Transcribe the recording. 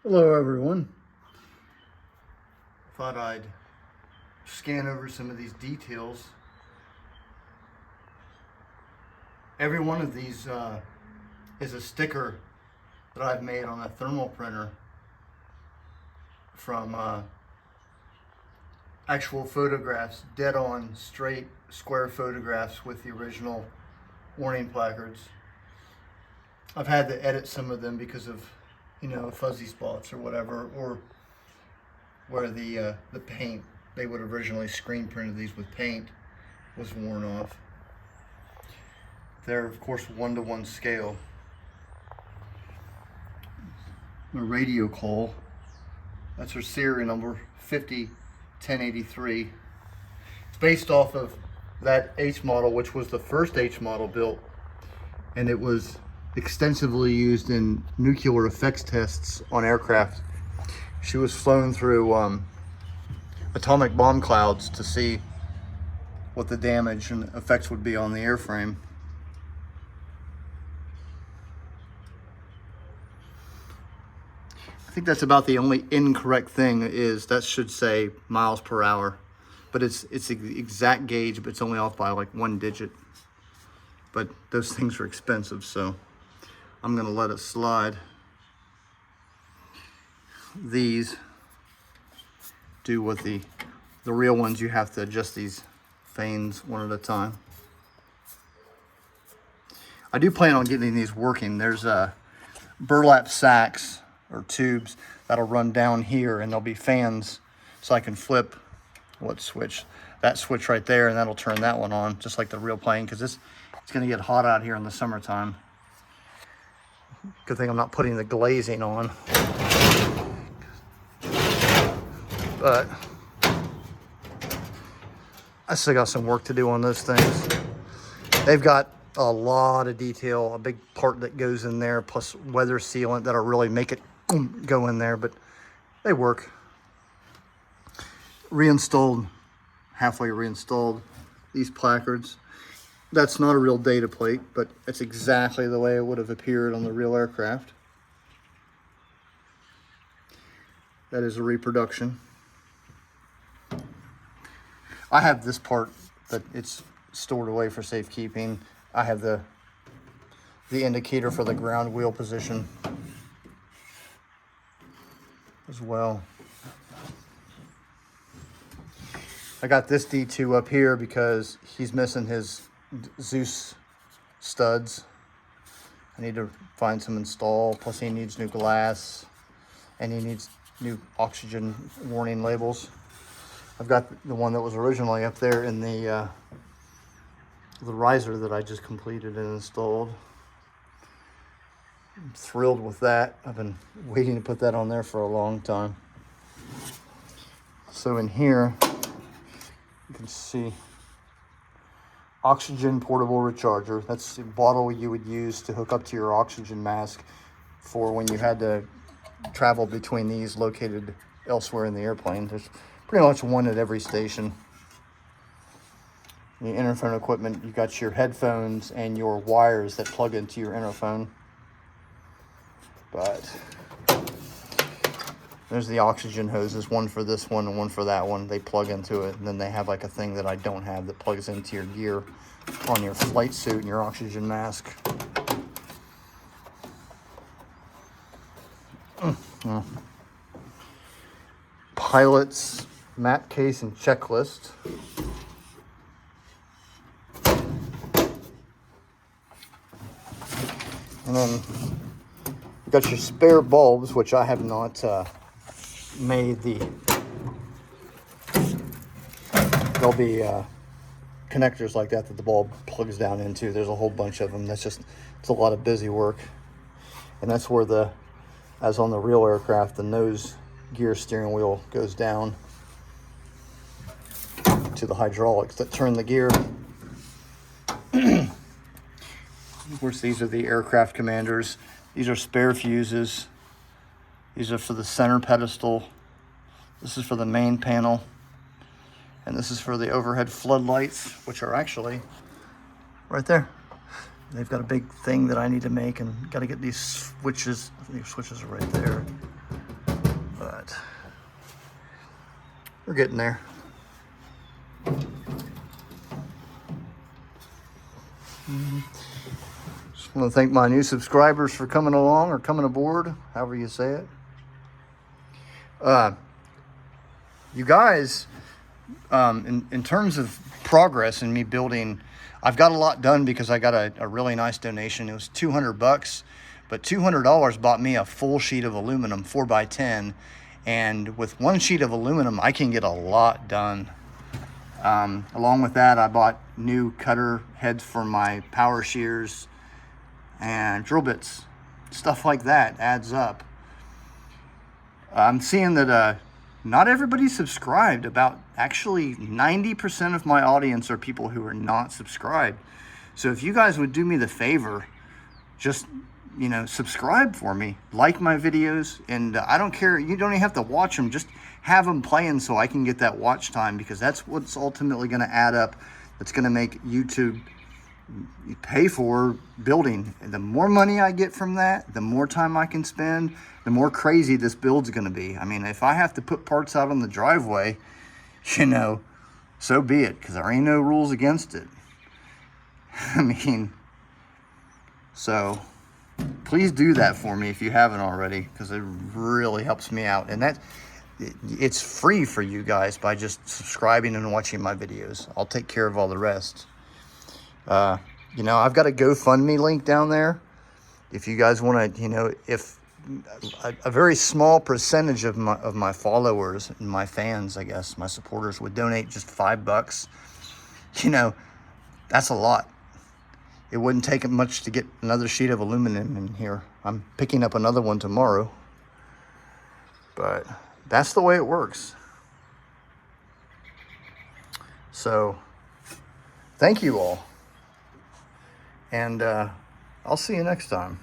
Hello everyone. Thought I'd scan over some of these details. Every one of these is a sticker that I've made on a thermal printer from actual photographs, dead on, straight, square photographs with the original warning placards. I've had to edit some of them because of, fuzzy spots or whatever, or where the paint, they would originally screen printed these with paint, was worn off. They're of course 1-to-1 scale. The radio call, that's her serial number 501083. It's based off of that H model, which was the first H model built, and it was extensively used in nuclear effects tests on aircraft. She was flown through atomic bomb clouds to see what the damage and effects would be on the airframe. I think that's about the only incorrect thing, is that should say miles per hour, but it's the exact gauge, but it's only off by like 1 digit. But those things are expensive, so I'm gonna let it slide. These do what the real ones, you have to adjust these vanes one at a time. I do plan on getting these working. There's burlap sacks or tubes that'll run down here, and there'll be fans, so I can flip what switch, that switch right there, and that'll turn that one on just like the real plane, because it's gonna get hot out here in the summertime. Good thing I'm not putting the glazing on. But I still got some work to do on those things. They've got a lot of detail, a big part that goes in there, plus weather sealant that'll really make it go in there, but they work. Reinstalled, halfway reinstalled these placards. That's not a real data plate, but it's exactly the way it would have appeared on the real aircraft. That is a reproduction. I have this part that it's stored away for safekeeping. I have the indicator for the ground wheel position as well. I got this D2 up here because he's missing his Zeus studs. I need to find some install, plus he needs new glass and he needs new oxygen warning labels. I've got the one that was originally up there in the riser that I just completed and installed. I'm thrilled with that. I've been waiting to put that on there for a long time. So in here, you can see oxygen portable recharger. That's the bottle you would use to hook up to your oxygen mask for when you had to travel between these located elsewhere in the airplane. There's pretty much one at every station. The interphone equipment, you got your headphones and your wires that plug into your interphone. But there's the oxygen hoses, one for this one and one for that one. They plug into it, and then they have like a thing that I don't have that plugs into your gear on your flight suit and your oxygen mask. Pilot's map case and checklist. And then you got your spare bulbs, which I have not made there'll be connectors like that the bulb plugs down into. There's a whole bunch of them. It's a lot of busy work. And that's where as on the real aircraft, the nose gear steering wheel goes down to the hydraulics that turn the gear. Of course, these are the aircraft commanders. These are spare fuses. These are for the center pedestal. This is for the main panel. And this is for the overhead floodlights, which are actually right there. They've got a big thing that I need to make, and got to get these switches. These switches are right there. but we're getting there. Just want to thank my new subscribers for coming along or coming aboard, however you say it. You guys, in terms of progress in me building, I've got a lot done because I got a really nice donation. It was $200, but $200 bought me a full sheet of aluminum, 4x10. And with one sheet of aluminum, I can get a lot done. Along with that, I bought new cutter heads for my power shears and drill bits. Stuff like that adds up. I'm seeing that not everybody subscribed. About actually 90% of my audience are people who are not subscribed. So if you guys would do me the favor, just, you know, subscribe for me, like my videos, and I don't care, you don't even have to watch them, just have them playing so I can get that watch time, because that's what's ultimately going to add up. That's going to make YouTube pay for building. And the more money I get from that, the more time I can spend, the more crazy this build's going to be. I mean, if I have to put parts out on the driveway, you know, so be it, because there ain't no rules against it. I mean, so please do that for me if you haven't already, because it really helps me out. And it's free for you guys by just subscribing and watching my videos. I'll take care of all the rest. You know, I've got a GoFundMe link down there. If you guys want to, you know, if a very small percentage of my followers and my fans, I guess, my supporters would donate just $5, you know, that's a lot. It wouldn't take much to get another sheet of aluminum in here. I'm picking up another one tomorrow. But that's the way it works. So, thank you all. And I'll see you next time.